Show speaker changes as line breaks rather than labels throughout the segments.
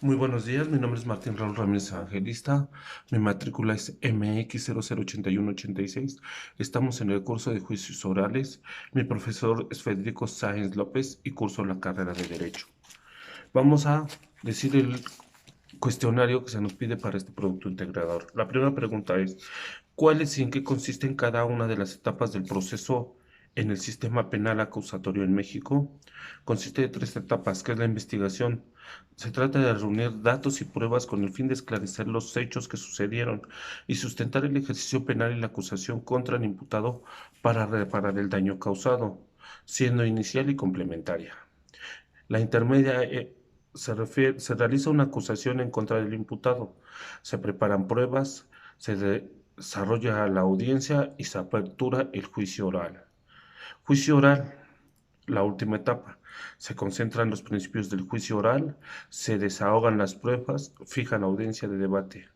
Muy buenos días, mi nombre es Martín Raúl Ramírez Evangelista, mi matrícula es MX008186. Estamos en el curso de juicios orales, mi profesor es Federico Sáenz López y curso la carrera de Derecho. Vamos a decir el cuestionario que se nos pide para este producto integrador. La primera pregunta es, ¿cuál es y en qué consiste en cada una de las etapas del proceso en el sistema penal acusatorio en México? Consiste de tres etapas, que es la investigación. Se trata de reunir datos y pruebas con el fin de esclarecer los hechos que sucedieron y sustentar el ejercicio penal y la acusación contra el imputado para reparar el daño causado, siendo inicial y complementaria. La intermedia se realiza una acusación en contra del imputado, se preparan pruebas, desarrolla la audiencia y se apertura el juicio oral. Juicio oral, la última etapa. Se concentran los principios del juicio oral, se desahogan las pruebas, fija la audiencia de debate.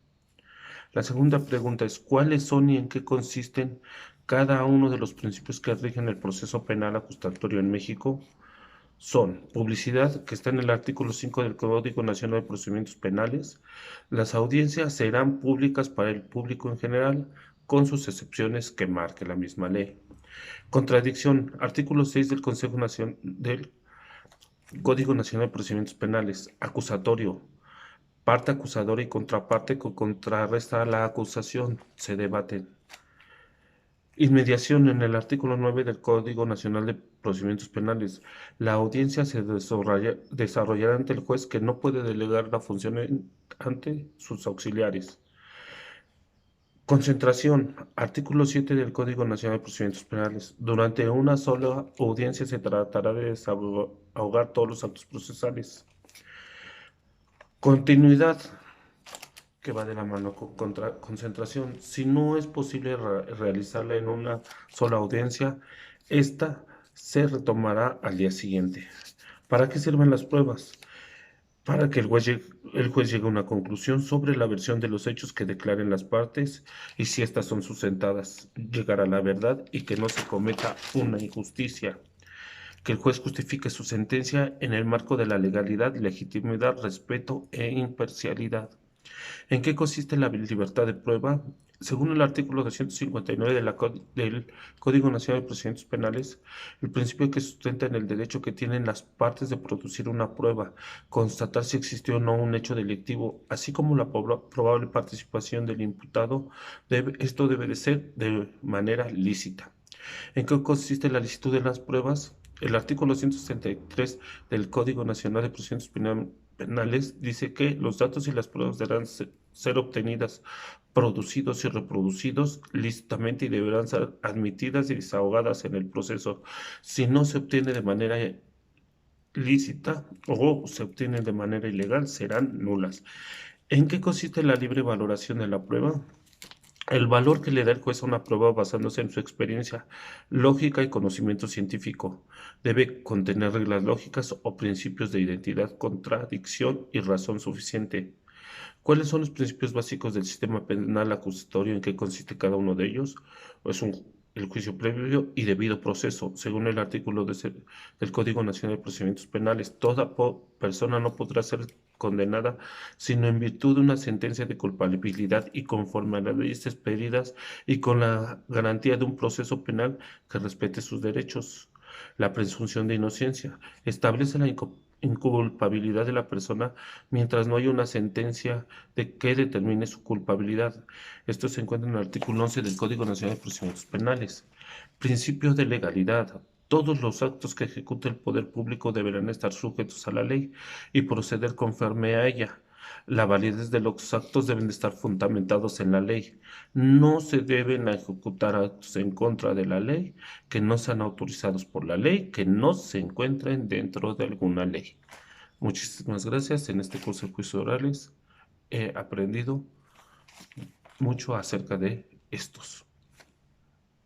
La segunda pregunta es, ¿cuáles son y en qué consisten cada uno de los principios que rigen el proceso penal acusatorio en México? Son publicidad, que está en el artículo 5 del Código Nacional de Procedimientos Penales. Las audiencias serán públicas para el público en general, con sus excepciones que marque la misma ley. Contradicción, artículo 6 del Consejo Nacional del Código Nacional de Procedimientos Penales. Acusatorio, parte acusadora y contraparte que contrarresta la acusación, se debaten. Inmediación en el artículo 9 del Código Nacional de Procedimientos Penales. La audiencia se desarrollará ante el juez, que no puede delegar la función ante sus auxiliares. Concentración. Artículo 7 del Código Nacional de Procedimientos Penales. Durante una sola audiencia se tratará de desahogar todos los actos procesales. Continuidad, que va de la mano con concentración. Si no es posible realizarla en una sola audiencia, esta se retomará al día siguiente. ¿Para qué sirven las pruebas? Para que el juez llegue a una conclusión sobre la versión de los hechos que declaren las partes y, si éstas son sustentadas, llegar a la verdad y que no se cometa una injusticia. Que el juez justifique su sentencia en el marco de la legalidad, legitimidad, respeto e imparcialidad. ¿En qué consiste la libertad de prueba? Según el artículo 259 del Código Nacional de Procedimientos Penales, el principio que sustenta en el derecho que tienen las partes de producir una prueba, constatar si existió o no un hecho delictivo, así como la probable participación del imputado, esto debe de ser de manera lícita. ¿En qué consiste la licitud de las pruebas? El artículo 163 del Código Nacional de Procedimientos Penales dice que los datos y las pruebas deberán ser obtenidas, producidos y reproducidos lícitamente y deberán ser admitidas y desahogadas en el proceso. Si no se obtiene de manera lícita o se obtiene de manera ilegal, serán nulas. ¿En qué consiste la libre valoración de la prueba? El valor que le da el juez a una prueba basándose en su experiencia lógica y conocimiento científico. Debe contener reglas lógicas o principios de identidad, contradicción y razón suficiente. ¿Cuáles son los principios básicos del sistema penal acusatorio? ¿En qué consiste cada uno de ellos? El juicio previo y debido proceso. Según el artículo del Código Nacional de Procedimientos Penales, toda persona no podrá ser condenada sino en virtud de una sentencia de culpabilidad y conforme a las leyes expedidas y con la garantía de un proceso penal que respete sus derechos. La presunción de inocencia establece la inculpabilidad de la persona mientras no haya una sentencia de que determine su culpabilidad. Esto se encuentra en el artículo 11 del Código Nacional de Procedimientos Penales. Principio de legalidad. Todos los actos que ejecute el poder público deberán estar sujetos a la ley y proceder conforme a ella. La validez de los actos deben de estar fundamentados en la ley. No se deben ejecutar actos en contra de la ley que no sean autorizados por la ley, que no se encuentren dentro de alguna ley. Muchísimas gracias. En este curso de juicios orales he aprendido mucho acerca de estos.